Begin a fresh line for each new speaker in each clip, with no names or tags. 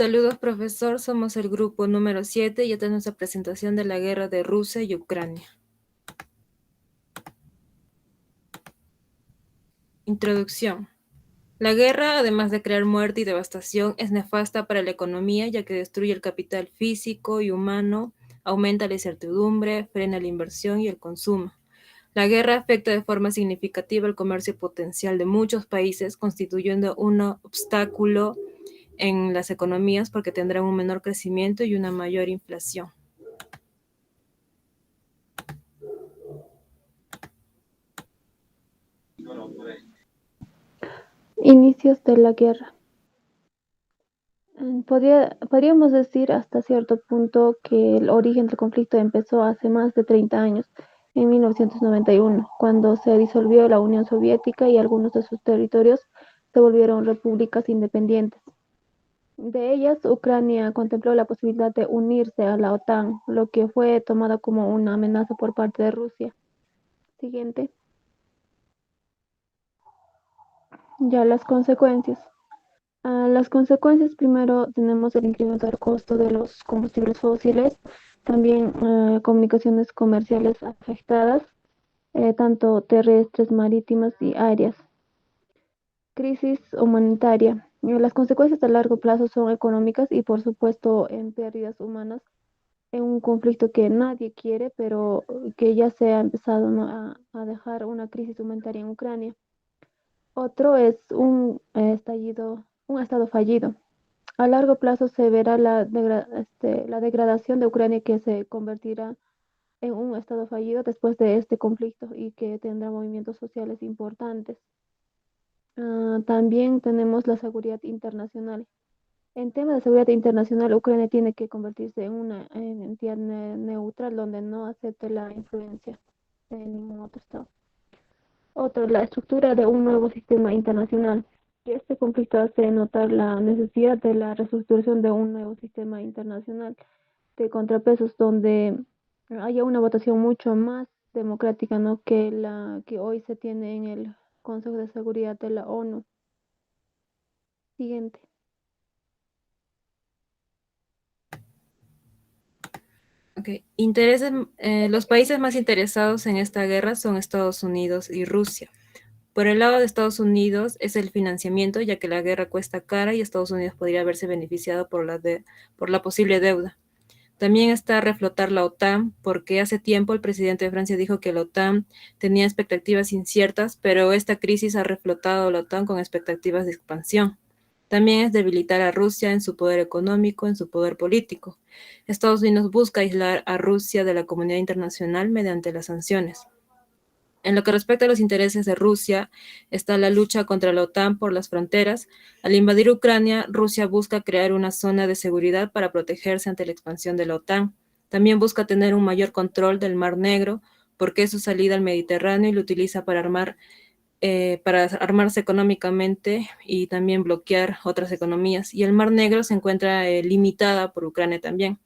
Saludos, profesor. Somos el grupo número 7 y esta es nuestra presentación de la guerra de Rusia y Ucrania. Introducción. La guerra, además de crear muerte y devastación, es nefasta para la economía, ya que destruye el capital físico y humano, aumenta la incertidumbre, frena la inversión y el consumo. La guerra afecta de forma significativa el comercio potencial de muchos países, constituyendo un obstáculo en las economías porque tendrán un menor crecimiento y una mayor inflación.
Inicios de la guerra. Podríamos decir hasta cierto punto que el origen del conflicto empezó hace más de 30 años, en 1991, cuando se disolvió la Unión Soviética y algunos de sus territorios se volvieron repúblicas independientes. De ellas, Ucrania contempló la posibilidad de unirse a la OTAN, lo que fue tomado como una amenaza por parte de Rusia. Siguiente. Ya las consecuencias. Las consecuencias, primero tenemos el incremento del costo de los combustibles fósiles, también comunicaciones comerciales afectadas, tanto terrestres, marítimas y aéreas. Crisis humanitaria. Las consecuencias a largo plazo son económicas y por supuesto en pérdidas humanas en un conflicto que nadie quiere, pero que ya se ha empezado, ¿no?, a dejar una crisis humanitaria en Ucrania. Otro es un estado fallido. A largo plazo se verá la degradación de Ucrania, que se convertirá en un estado fallido después de este conflicto y que tendrá movimientos sociales importantes. También tenemos la seguridad internacional. En tema de seguridad internacional, Ucrania tiene que convertirse en una entidad neutral donde no acepte la influencia de ningún otro estado. Otro, la estructura de un nuevo sistema internacional. Este conflicto hace notar la necesidad de la reestructuración de un nuevo sistema internacional de contrapesos donde haya una votación mucho más democrática, ¿no?, que la que hoy se tiene en el Consejo de Seguridad de la ONU. Siguiente.
Okay. Los países más interesados en esta guerra son Estados Unidos y Rusia. Por el lado de Estados Unidos es el financiamiento, ya que la guerra cuesta cara y Estados Unidos podría haberse beneficiado por la posible deuda. También está reflotar la OTAN, porque hace tiempo el presidente de Francia dijo que la OTAN tenía expectativas inciertas, pero esta crisis ha reflotado a la OTAN con expectativas de expansión. También es debilitar a Rusia en su poder económico, en su poder político. Estados Unidos busca aislar a Rusia de la comunidad internacional mediante las sanciones. En lo que respecta a los intereses de Rusia, está la lucha contra la OTAN por las fronteras. Al invadir Ucrania, Rusia busca crear una zona de seguridad para protegerse ante la expansión de la OTAN. También busca tener un mayor control del Mar Negro, porque es su salida al Mediterráneo y lo utiliza para armarse económicamente y también bloquear otras economías. Y el Mar Negro se encuentra limitada por Ucrania también.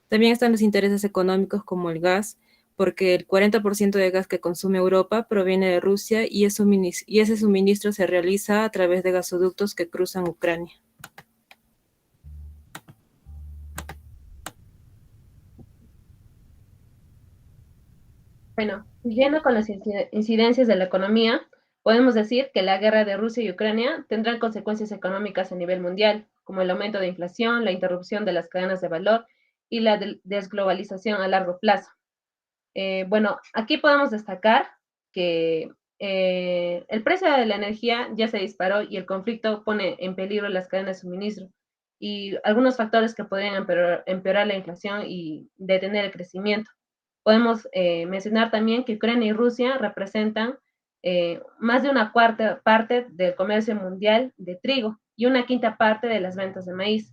También están los intereses económicos como el gas, porque el 40% de gas que consume Europa proviene de Rusia y ese suministro se realiza a través de gasoductos que cruzan Ucrania.
Bueno, siguiendo con las incidencias de la economía, podemos decir que la guerra de Rusia y Ucrania tendrá consecuencias económicas a nivel mundial, como el aumento de inflación, la interrupción de las cadenas de valor y la desglobalización a largo plazo. Bueno, aquí podemos destacar que el precio de la energía ya se disparó y el conflicto pone en peligro las cadenas de suministro y algunos factores que podrían empeorar la inflación y detener el crecimiento. Podemos mencionar también que Ucrania y Rusia representan más de una cuarta parte del comercio mundial de trigo y una quinta parte de las ventas de maíz.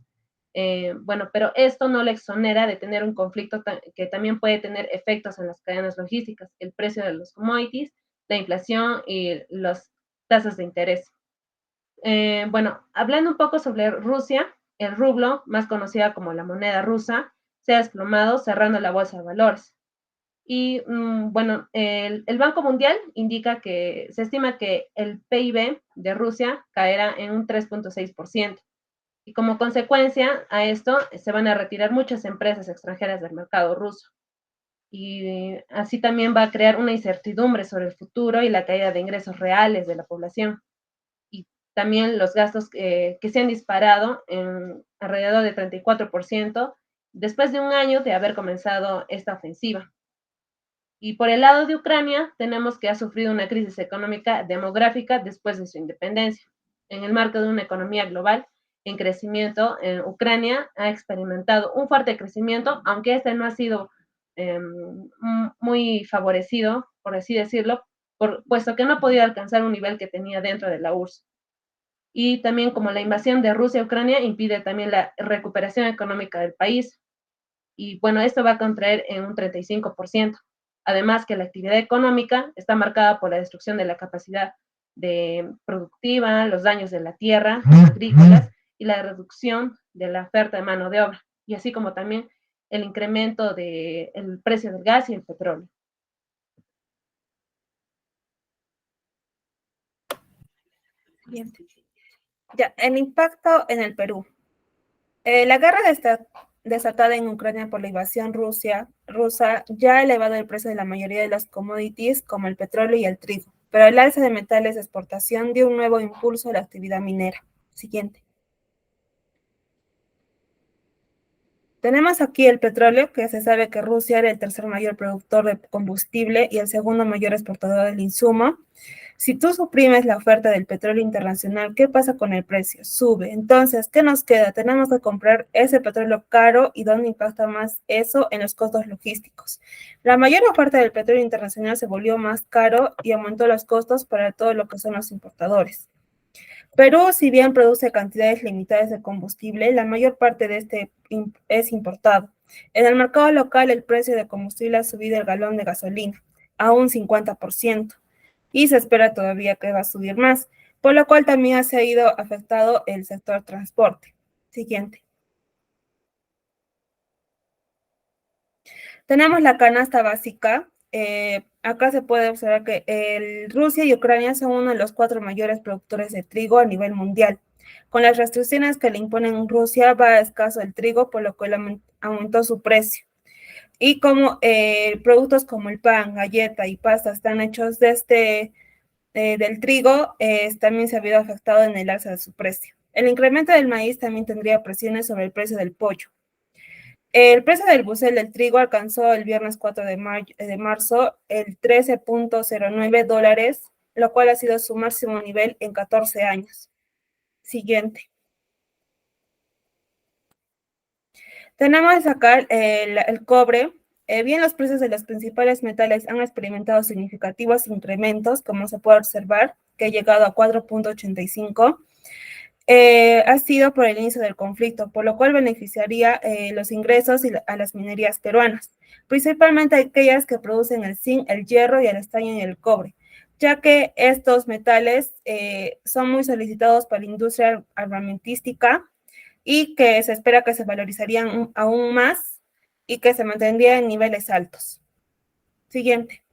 Bueno, pero esto no le exonera de tener un conflicto que también puede tener efectos en las cadenas logísticas, el precio de los commodities, la inflación y las tasas de interés. Bueno, hablando un poco sobre Rusia, el rublo, más conocida como la moneda rusa, se ha desplomado cerrando la bolsa de valores. Y bueno, el Banco Mundial indica que se estima que el PIB de Rusia caerá en un 3.6%. Y como consecuencia a esto, se van a retirar muchas empresas extranjeras del mercado ruso. Y así también va a crear una incertidumbre sobre el futuro y la caída de ingresos reales de la población. Y también los gastos que se han disparado en alrededor de 34% después de un año de haber comenzado esta ofensiva. Y por el lado de Ucrania, tenemos que ha sufrido una crisis económica demográfica después de su independencia. En el marco de una economía global en crecimiento, Ucrania ha experimentado un fuerte crecimiento, aunque este no ha sido eh, muy favorecido, por así decirlo, puesto que no ha podido alcanzar un nivel que tenía dentro de la URSS. Y también como la invasión de Rusia a Ucrania impide también la recuperación económica del país. Y bueno, esto va a contraer en un 35%. Además que la actividad económica está marcada por la destrucción de la capacidad productiva, los daños de la tierra, agrícolas y la reducción de la oferta de mano de obra, y así como también el incremento del precio del gas y el petróleo.
Bien. Ya, el impacto en el Perú. La guerra desatada en Ucrania por la invasión rusa ya ha elevado el precio de la mayoría de las commodities como el petróleo y el trigo, pero el alza de metales de exportación dio un nuevo impulso a la actividad minera. Siguiente. Tenemos aquí el petróleo, que se sabe que Rusia era el tercer mayor productor de combustible y el segundo mayor exportador del insumo. Si tú suprimes la oferta del petróleo internacional, ¿qué pasa con el precio? Sube. Entonces, ¿qué nos queda? Tenemos que comprar ese petróleo caro y ¿dónde impacta más eso? En los costos logísticos. La mayor oferta del petróleo internacional se volvió más caro y aumentó los costos para todo lo que son los importadores. Perú, si bien produce cantidades limitadas de combustible, la mayor parte de este es importado. En el mercado local, el precio de combustible ha subido el galón de gasolina a un 50% y se espera todavía que va a subir más, por lo cual también se ha ido afectado el sector transporte. Siguiente. Tenemos la canasta básica. Acá se puede observar que Rusia y Ucrania son uno de los 4 mayores productores de trigo a nivel mundial. Con las restricciones que le imponen Rusia, va a escaso el trigo, por lo cual aumentó su precio. Y como productos como el pan, galleta y pasta están hechos del trigo, también se ha habido afectado en el alza de su precio. El incremento del maíz también tendría presiones sobre el precio del pollo. El precio del bucel del trigo alcanzó el viernes 4 de marzo el $13.09, lo cual ha sido su máximo nivel en 14 años. Siguiente. Tenemos acá el cobre. Bien, los precios de los principales metales han experimentado significativos incrementos, como se puede observar, que ha llegado a 4.85. Ha sido por el inicio del conflicto, por lo cual beneficiaría los ingresos a las minerías peruanas, principalmente aquellas que producen el zinc, el hierro y el estaño y el cobre, ya que estos metales son muy solicitados para la industria armamentística y que se espera que se valorizarían aún más y que se mantendría en niveles altos. Siguiente.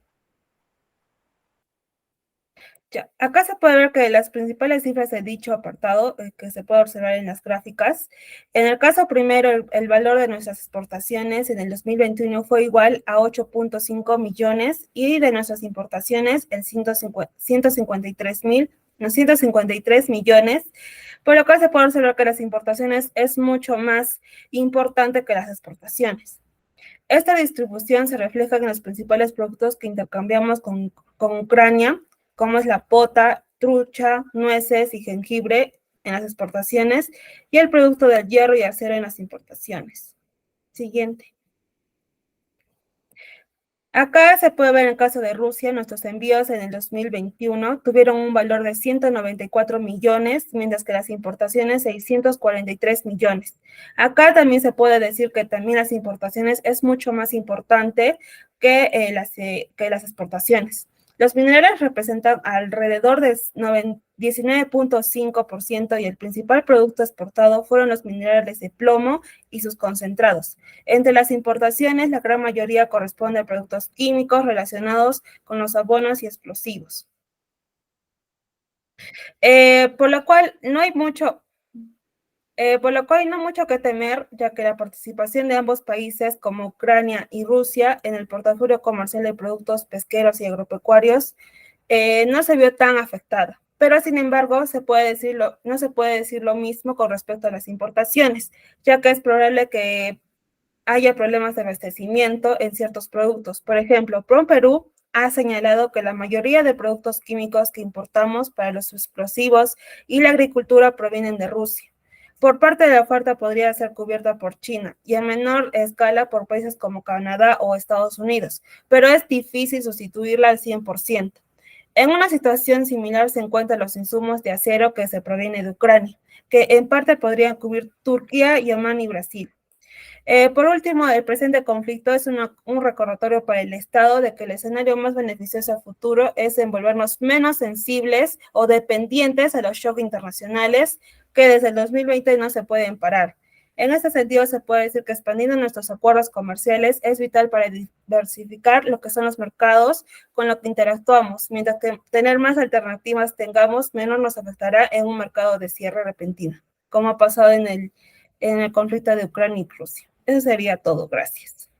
Ya, acá se puede ver que las principales cifras de dicho apartado, que se puede observar en las gráficas. En el caso primero, el valor de nuestras exportaciones en el 2021 fue igual a 8.5 millones y de nuestras importaciones el 153 millones, por lo cual se puede observar que las importaciones es mucho más importante que las exportaciones. Esta distribución se refleja en los principales productos que intercambiamos con Ucrania, como es la pota, trucha, nueces y jengibre en las exportaciones y el producto del hierro y acero en las importaciones. Siguiente. Acá se puede ver en el caso de Rusia, nuestros envíos en el 2021 tuvieron un valor de 194 millones, mientras que las importaciones 643 millones. Acá también se puede decir que también las importaciones es mucho más importante que las exportaciones. Los minerales representan alrededor de 19.5% y el principal producto exportado fueron los minerales de plomo y sus concentrados. Entre las importaciones, la gran mayoría corresponde a productos químicos relacionados con los abonos y explosivos. Por lo cual no hay mucho Por lo cual no hay mucho que temer, ya que la participación de ambos países, como Ucrania y Rusia, en el portafolio comercial de productos pesqueros y agropecuarios, no se vio tan afectada. Pero, sin embargo, no se puede decir lo mismo con respecto a las importaciones, ya que es probable que haya problemas de abastecimiento en ciertos productos. Por ejemplo, PROMPERÚ ha señalado que la mayoría de productos químicos que importamos para los explosivos y la agricultura provienen de Rusia. Por parte de la oferta podría ser cubierta por China y en menor escala por países como Canadá o Estados Unidos, pero es difícil sustituirla al 100%. En una situación similar se encuentran los insumos de acero que se provienen de Ucrania, que en parte podrían cubrir Turquía, Yemen y Brasil. Por último, el presente conflicto es un recordatorio para el Estado de que el escenario más beneficioso a futuro es envolvernos menos sensibles o dependientes a los shocks internacionales que desde el 2020 no se pueden parar. En este sentido, se puede decir que expandiendo nuestros acuerdos comerciales es vital para diversificar lo que son los mercados con los que interactuamos, mientras que tener más alternativas tengamos, menos nos afectará en un mercado de cierre repentino, como ha pasado en el conflicto de Ucrania y Rusia. Eso sería todo. Gracias.